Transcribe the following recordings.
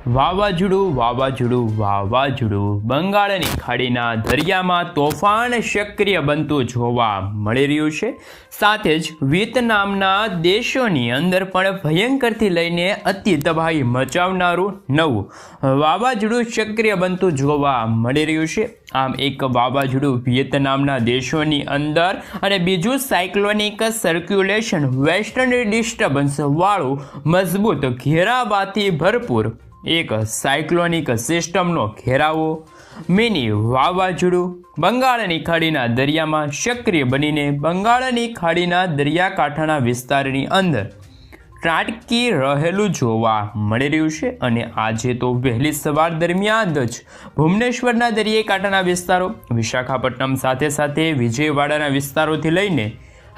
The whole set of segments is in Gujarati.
વાવાઝોડું વાવાઝોડું વાવાઝોડું બંગાળની ખાડીના દરિયામાં તોફાન સક્રિય બનતું જોવા મળી રહ્યું છે. સાથે જ વિયેતનામના દેશોની અંદર પણ ભયંકરથી લઈને અતિ તબાહી મચાવનારું નવું વાવાઝોડું સક્રિય બનતું જોવા મળી રહ્યું છે. આમ એક વાવાઝોડું વિયેતનામના દેશોની અંદર અને બીજું સાયક્લોનિક સર્ક્યુલેશન વેસ્ટર્ન ડિસ્ટર્બન્સ વાળું મજબૂત ઘેરાવાથી ભરપૂર એક સાયક્લોનિક સિસ્ટમનો ઘેરાવો મિની વાવાઝોડું બંગાળની ખાડીના દરિયામાં સક્રિય બનીને બંગાળની ખાડીના દરિયાકાંઠાના વિસ્તારની અંદર ત્રાટકી રહેલું જોવા મળી રહ્યું છે. અને આજે તો વહેલી સવાર દરમિયાન જ ભુવનેશ્વરના દરિયાઈ કાંઠાના વિસ્તારો, વિશાખાપટ્ટનમ સાથે સાથે વિજયવાડાના વિસ્તારોથી લઈને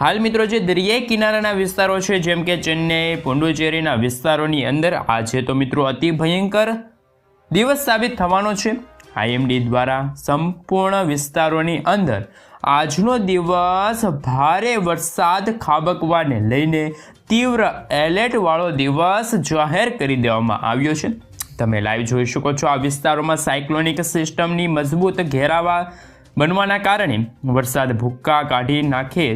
હાલ મિત્રો જે દરિયાઈ કિનારાના વિસ્તારો છે જેમ કે ચેન્નઈ, પોંડુચેરીના વિસ્તારોની અંદર આજે તો મિત્રો અતિ ભયંકર દિવસ સાબિત થવાનો છે. આઈએમડી દ્વારા સંપૂર્ણ વિસ્તારોની અંદર આજનો દિવસ ભારે વરસાદ ખાબકવાને લઈને તીવ્ર એલર્ટવાળો દિવસ જાહેર કરી દેવામાં આવ્યો છે. તમે લાઈવ જોઈ શકો છો આ વિસ્તારોમાં સાયક્લોનિક સિસ્ટમની મજબૂત ઘેરાવા બનવાના કારણે વરસાદ ભૂક્કા કાઢી નાખે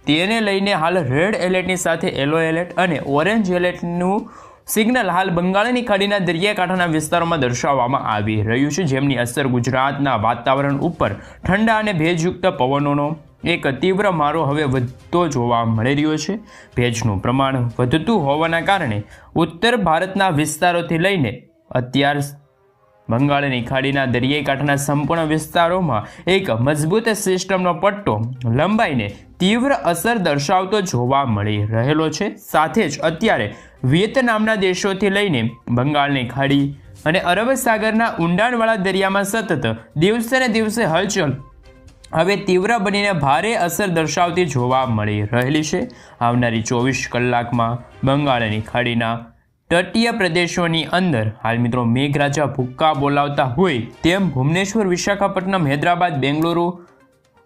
તેને લઈને હાલ રેડ એલર્ટની સાથે યલો એલર્ટ અને ઓરેન્જ એલર્ટનું સિગ્નલ હાલ બંગાળની ખાડીના દરિયાકાંઠાના વિસ્તારોમાં દર્શાવવામાં આવી રહ્યું છે, જેમની અસર ગુજરાતના વાતાવરણ ઉપર ઠંડા અને ભેજયુક્ત પવનોનો એક તીવ્ર મારો હવે વધતો જોવા મળી રહ્યો છે. ભેજનું પ્રમાણ વધતું હોવાના કારણે ઉત્તર ભારતના વિસ્તારોથી લઈને અત્યાર બંગાળની ખાડીના દરિયાઈ કાંઠાના સંપૂર્ણ વિસ્તારોમાં એક મજબૂત સિસ્ટમનો પટ્ટો લંબાઈને તીવ્ર અસર દર્શાવતો જોવા મળી રહેલો છે. સાથે જ અત્યારે વિયેતનામના દેશોથી લઈને બંગાળની ખાડી અને અરબ સાગરના ઊંડાણવાળા દરિયામાં સતત દિવસે ને દિવસે હલચલ હવે તીવ્ર બનીને ભારે અસર દર્શાવતી જોવા મળી રહેલી છે. આવનારી 24 કલાકમાં બંગાળની ખાડીના તટીય પ્રદેશોની અંદર હાલ મિત્રો મેઘરાજા ભૂક્કા બોલાવતા હોય તેમ ભુવનેશ્વર, વિશાખાપટ્ટનમ, હૈદરાબાદ, બેંગલુરુ,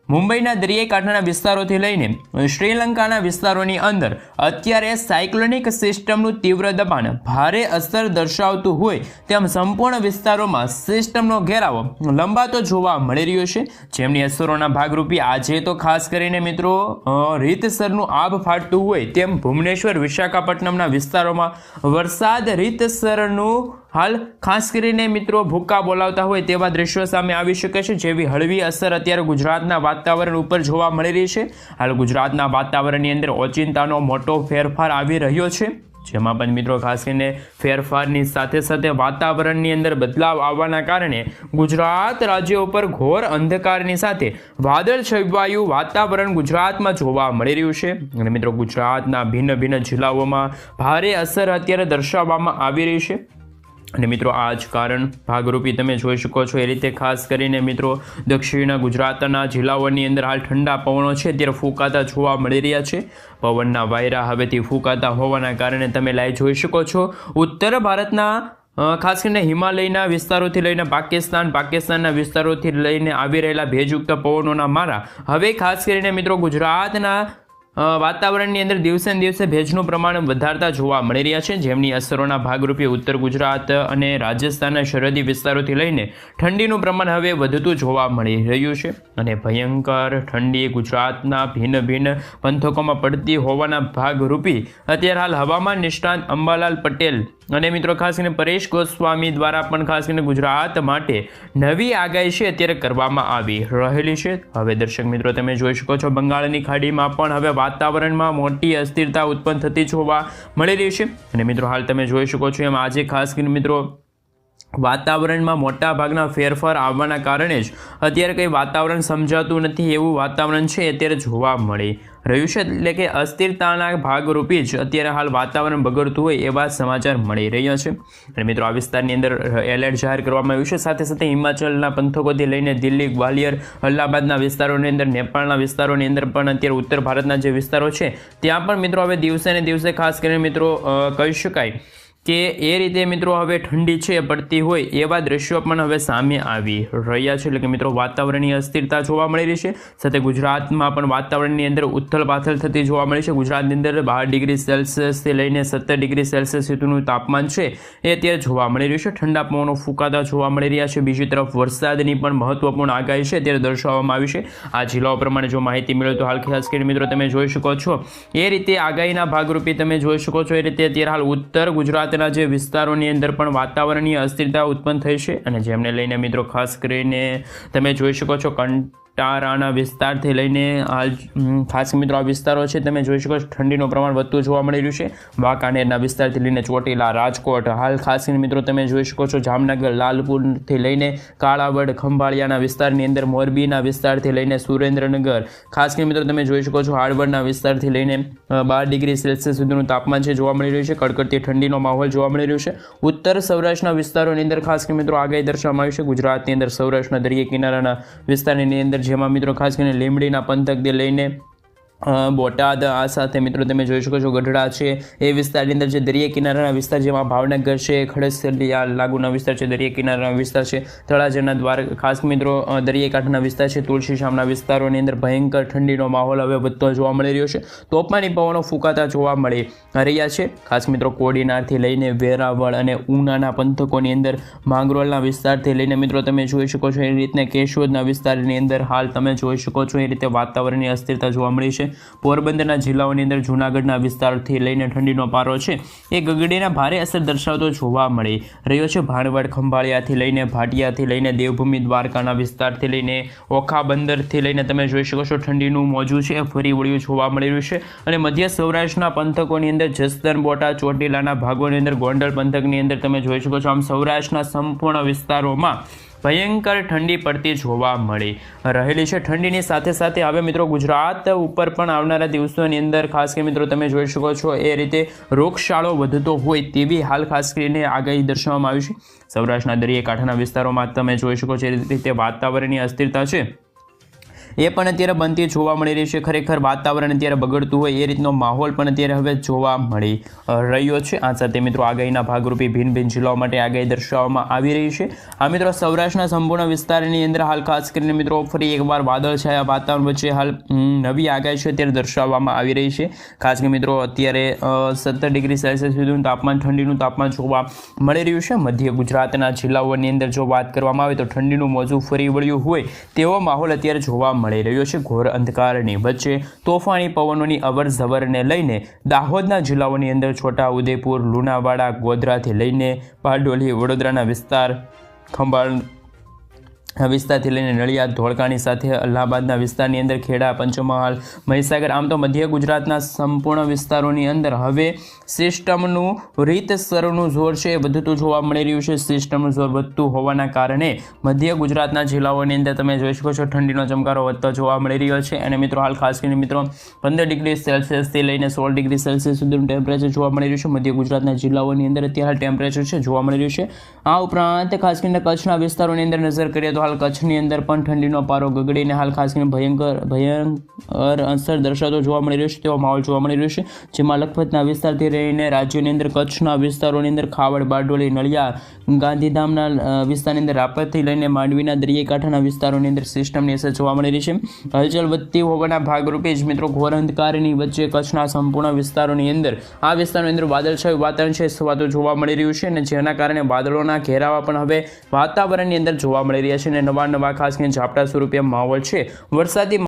મુંબઈના દરિયાઈ કાંઠાના વિસ્તારોથી લઈને શ્રીલંકાના વિસ્તારોની અંદર અત્યારે સાયક્લોનિક સિસ્ટમનું તીવ્ર દબાણ ભારે અસર દર્શાવતું હોય તેમ સંપૂર્ણ વિસ્તારોમાં સિસ્ટમનો ઘેરાવો લંબાતો જોવા મળી રહ્યો છે, જેમની અસરોના ભાગરૂપે આજે તો ખાસ કરીને મિત્રો રીતસરનું આભ ફાટતું હોય તેમ ભુવનેશ્વર, વિશાખાપટ્ટનમના વિસ્તારોમાં વરસાદ રીતસરનું હાલ ખાસ કરીને મિત્રો ભૂક્કા બોલાવતા હોય તેવા દ્રશ્યો સામે આવી શકે છે, જેવી હળવી અસર અત્યારે ગુજરાતના વાતાવરણ ઉપર જોવા મળી રહી છે. હાલ ગુજરાતના વાતાવરણની અંદર ઓચિંતાનો મોટો ફેરફાર આવી રહ્યો છે, જેમાં પણ મિત્રો ખાસ કરીને ફેરફારની સાથે સાથે વાતાવરણની અંદર બદલાવ આવવાના કારણે ગુજરાત રાજ્ય ઉપર ઘોર અંધકારની સાથે વાદળ છવાયું વાતાવરણ ગુજરાતમાં જોવા મળી રહ્યું છે. અને મિત્રો ગુજરાતના ભિન્ન ભિન્ન જિલ્લાઓમાં ભારે અસર અત્યારે દર્શાવવામાં આવી રહી છે. અને મિત્રો આ જ કારણ ભાગરૂપી તમે જોઈ શકો છો એ રીતે ખાસ કરીને મિત્રો દક્ષિણ ગુજરાતના જિલ્લાઓની અંદર હાલ ઠંડા પવનો છે ત્યારે ફૂંકાતા જોવા મળી રહ્યા છે. પવનના વાયરા હવેથી ફૂંકાતા હોવાના કારણે તમે લાઈવ જોઈ શકો છો ઉત્તર ભારતના ખાસ કરીને હિમાલયના વિસ્તારોથી લઈને પાકિસ્તાનના વિસ્તારોથી લઈને આવી રહેલા ભેજયુક્ત પવનોના મારા હવે ખાસ કરીને મિત્રો ગુજરાતના વાતાવરણની અંદર દિવસે ને દિવસે ભેજનું પ્રમાણ વધારતા જોવા મળી રહ્યા છે, જેમની અસરોના ભાગરૂપે ઉત્તર ગુજરાત અને રાજસ્થાનના સરહદી વિસ્તારોથી લઈને ઠંડીનું પ્રમાણ હવે વધતું જોવા મળી રહ્યું છે. અને ભયંકર ઠંડી ગુજરાતના ભિન્ન ભિન્ન પંથકોમાં પડતી હોવાના ભાગરૂપે અત્યારે હાલ હવામાન નિષ્ણાંત અંબાલાલ પટેલ અને મિત્રો ખાસ કરીને પરેશ ગોસ્વામી દ્વારા પણ ખાસ કરીને ગુજરાત માટે નવી આગાહી છે અત્યારે કરવામાં આવી રહેલી છે. હવે દર્શક મિત્રો તમે જોઈ શકો છો બંગાળની ખાડીમાં પણ હવે વાતાવરણમાં મોટી અસ્થિરતા ઉત્પન્ન થતી જોવા મળી રહી છે. અને મિત્રો હાલ તમે જોઈ શકો છો એમ આજે ખાસ કરીને મિત્રો વાતાવરણમાં મોટા ભાગના ફેરફાર આવવાના કારણે જ અત્યારે કંઈ વાતાવરણ સમજાતું નથી એવું વાતાવરણ છે અત્યારે જોવા મળી રહ્યું છે. એટલે કે અસ્થિરતાના ભાગરૂપે જ અત્યારે હાલ વાતાવરણ બગડતું હોય એવા સમાચાર મળી રહ્યા છે. અને મિત્રો આ વિસ્તારની અંદર એલર્ટ જાહેર કરવામાં આવ્યું છે. સાથે સાથે હિમાચલના પંથકોથી લઈને દિલ્હી, ગ્વાલિયર, અલ્હાબાદના વિસ્તારોની અંદર, નેપાળના વિસ્તારોની અંદર પણ અત્યારે ઉત્તર ભારતના જે વિસ્તારો છે ત્યાં પણ મિત્રો હવે દિવસે ને દિવસે ખાસ કરીને મિત્રો કહી શકાય કે એ રીતે મિત્રો હવે ઠંડી છે પડતી હોય એવા દ્રશ્યો પણ હવે સામે આવી રહ્યા છે. એટલે કે મિત્રો વાતાવરણીય અસ્થિરતા જોવા મળી રહી છે. સાથે ગુજરાતમાં પણ વાતાવરણની અંદર ઉથલ પાથલ થતી જોવા મળી છે. ગુજરાતની અંદર 12 ડિગ્રી સેલ્સિયસથી લઈને 17 ડિગ્રી સેલ્સિયસ સુધીનું તાપમાન છે એ અત્યારે જોવા મળી રહ્યું છે. ઠંડા પવનો ફૂંકાતા જોવા મળી રહ્યા છે. બીજી તરફ વરસાદની પણ મહત્વપૂર્ણ આગાહી છે અત્યારે દર્શાવવામાં આવી છે. આ જિલ્લાઓ પ્રમાણે જો માહિતી મેળવે તો હાલ ખાસ કરીને મિત્રો તમે જોઈ શકો છો એ રીતે આગાહીના ભાગરૂપે તમે જોઈ શકો છો એ રીતે અત્યારે હાલ ઉત્તર ગુજરાત જે વિસ્તારોની અંદર પણ વાતાવરણીય અસ્થિરતા ઉત્પન્ન થઈ છે અને જેમને લઈને મિત્રો ખાસ કરીને તમે જોઈ શકો છો કંટારાના વિસ્તારથી લઈને હાલ ખાસ મિત્રો આ વિસ્તારો છે તમે જોઈ શકો છો ઠંડીનું પ્રમાણ વધતું જોવા મળી રહ્યું છે. વાંકાનેરના વિસ્તારથી લઈને ચોટીલા, રાજકોટ, હાલ ખાસ કરીને મિત્રો તમે જોઈ શકો છો જામનગર, લાલપુરથી લઈને કાળાવડ, ખંભાળિયાના વિસ્તારની અંદર, મોરબીના વિસ્તારથી લઈને સુરેન્દ્રનગર, ખાસ કરીને મિત્રો તમે જોઈ શકો છો હાળવડના વિસ્તારથી લઈને 12 ડિગ્રી સેલ્સિયસ સુધીનું તાપમાન છે જોવા મળી રહ્યું છે. કડકડતી ઠંડીનો માહોલ જોવા મળી રહ્યું છે. ઉત્તર સૌરાષ્ટ્રના વિસ્તારોની અંદર ખાસ કરીને મિત્રો આગાહી દર્શાવવામાં આવી છે. ગુજરાતની અંદર સૌરાષ્ટ્રના દરિયા કિનારાના વિસ્તારની અંદર જેમાં મિત્રો ખાસ કરીને લીંબડીના પંથકથી લઈને બોટાદ, આ સાથે મિત્રો તમે જોઈ શકો છો ગઢડા છે એ વિસ્તારની અંદર જે દરિયા કિનારાના વિસ્તાર જેમાં ભાવનગર છે, ખડેસરિયા લાગુના વિસ્તાર છે, દરિયા કિનારાના વિસ્તાર છે, તળાજાના દ્વાર, ખાસ મિત્રો દરિયાકાંઠાના વિસ્તાર છે, તુલસીશામના વિસ્તારોની અંદર ભયંકર ઠંડીનો માહોલ હવે વધતો જોવા મળી રહ્યો છે. તોફાની પવનો ફૂંકાતા જોવા મળી રહ્યા છે. ખાસ મિત્રો કોડીનારથી લઈને વેરાવળ અને ઉનાના પંથકોની અંદર, માંગરોળના વિસ્તારથી લઈને મિત્રો તમે જોઈ શકો છો એ રીતના કેશોદના વિસ્તારની અંદર હાલ તમે જોઈ શકો છો એ રીતે વાતાવરણની અસ્થિરતા જોવા મળી છે. પોરબંદરના જિલ્લાઓની અંદર જૂનાગઢના વિસ્તારથી લઈને ઠંડીનો પારો છે એ ગગડીના ભારે અસર દર્શાવતો જોવા મળી રહ્યો છે. ભાણવડ, ખંભાળિયાથી લઈને ભાટિયાથી લઈને દેવભૂમિ, દ્વારકાના વિસ્તારથી લઈને ઓખા બંદરથી લઈને તમે જોઈ શકો છો ઠંડીનું મોજું છે ફરી વળ્યું જોવા મળી રહ્યું છે. અને મધ્ય સૌરાષ્ટ્રના પંથકોની અંદર જસદણ, બોટાદ, ચોટીલાના ભાગોની અંદર, ગોંડલ પંથકની અંદર તમે જોઈ શકો છો આમ સૌરાષ્ટ્રના સંપૂર્ણ વિસ્તારોમાં ભયંકર ઠંડી પડતી જોવા મળી રહેલી છે. ઠંડીની સાથે સાથે હવે મિત્રો ગુજરાત ઉપર પણ આવનારા દિવસોની અંદર ખાસ કરીને મિત્રો તમે જોઈ શકો છો એ રીતે રોગચાળો વધતો હોય તેવી હાલ ખાસ કરીને આગાહી દર્શાવવામાં આવી છે. સૌરાષ્ટ્રના દરિયાકાંઠાના વિસ્તારોમાં તમે જોઈ શકો છો એ રીતે વાતાવરણની અસ્થિરતા છે એ પણ અત્યારે બનતી જોવા મળી રહી છે. ખરેખર વાતાવરણ અત્યારે બગડતું હોય એ રીતનો માહોલ પણ અત્યારે હવે જોવા મળી રહ્યો છે. આ સાથે મિત્રો આગાહીના ભાગરૂપે ભિન્ન ભિન્ન જિલ્લાઓ માટે આગાહી દર્શાવવામાં આવી રહી છે. આ મિત્રો સૌરાષ્ટ્રના સંપૂર્ણ વિસ્તારની અંદર હાલ ખાસ કરીને મિત્રો ફરી એકવાર વાદળછાયા વાતાવરણ વચ્ચે હાલ નવી આગાહી છે અત્યારે દર્શાવવામાં આવી રહી છે. ખાસ કરીને મિત્રો અત્યારે 17 ડિગ્રી સેલ્સિયસ સુધીનું તાપમાન, ઠંડીનું તાપમાન જોવા મળી રહ્યું છે. મધ્ય ગુજરાતના જિલ્લાઓની અંદર જો વાત કરવામાં આવે તો ઠંડીનું મોજું ફરી વળ્યું હોય તેવો માહોલ અત્યારે જોવા મળી રહ્યો છે. ઘોર અંધકારની વચ્ચે તોફાની પવનોની અવર જવરને લઈને દાહોદના જિલ્લાઓની અંદર છોટા ઉદેપુર, લુણાવાડા, ગોધરાથી લઈને બારડોલી, વડોદરાના વિસ્તાર, ખંભાળ વિસ્તારથી લઈને નડિયાદ, ધોળકાની સાથે અલ્હાબાદના વિસ્તારની અંદર ખેડા, પંચમહાલ, મહીસાગર, આમ તો મધ્ય ગુજરાતના સંપૂર્ણ વિસ્તારોની અંદર હવે સિસ્ટમનું રીતસરનું જોર છે એ વધતું જોવા મળી રહ્યું છે. સિસ્ટમનું જોર વધતું હોવાના કારણે મધ્ય ગુજરાતના જિલ્લાઓની અંદર તમે જોઈ શકો છો ઠંડીનો ચમકારો વધતો જોવા મળી રહ્યો છે. અને મિત્રો હાલ ખાસ કરીને મિત્રો 15 ડિગ્રી સેલ્સિયસથી લઈને 16 ડિગ્રી સેલ્સિયસ સુધીનું ટેમ્પરેચર જોવા મળી રહ્યું છે. મધ્ય ગુજરાતના જિલ્લાઓની અંદર અત્યારે ટેમ્પરેચર છે જોવા મળી રહ્યું છે. આ ઉપરાંત ખાસ કરીને કચ્છના વિસ્તારોની અંદર નજર કરીએ તો હાલ કચ્છની અંદર પણ ઠંડીનો પારો ગગડીને હાલ ખાસ કરીને ભયંકર અસર દર્શાવતો જોવા મળી રહ્યો છે તેવો માહોલ જોવા મળી રહ્યો છે. જેમાં લખપતના વિસ્તારથી રહીને રાજ્યની અંદર કચ્છના વિસ્તારોની અંદર ખાવડ, બારડોલી, નળિયા, ગાંધીધામના વિસ્તારની અંદર રાપરથી લઈને માંડવીના દરિયાકાંઠાના વિસ્તારોની અંદર સિસ્ટમની અસર જોવા મળી રહી છે. હલચલ વધતી હોવાના ભાગરૂપે જ મિત્રો ઘોર અંધકારની વચ્ચે કચ્છના સંપૂર્ણ વિસ્તારોની અંદર આ વિસ્તારોની અંદર વાદળછાયું વાતાવરણ છે સવાતો જોવા મળી રહ્યું છે. અને જેના કારણે વાદળોના ઘેરાવા પણ હવે વાતાવરણની અંદર જોવા મળી રહ્યા છે અને નવા ખાસ કરીને ઝાપટા સ્વરૂપે માહોલ છે વરસાદી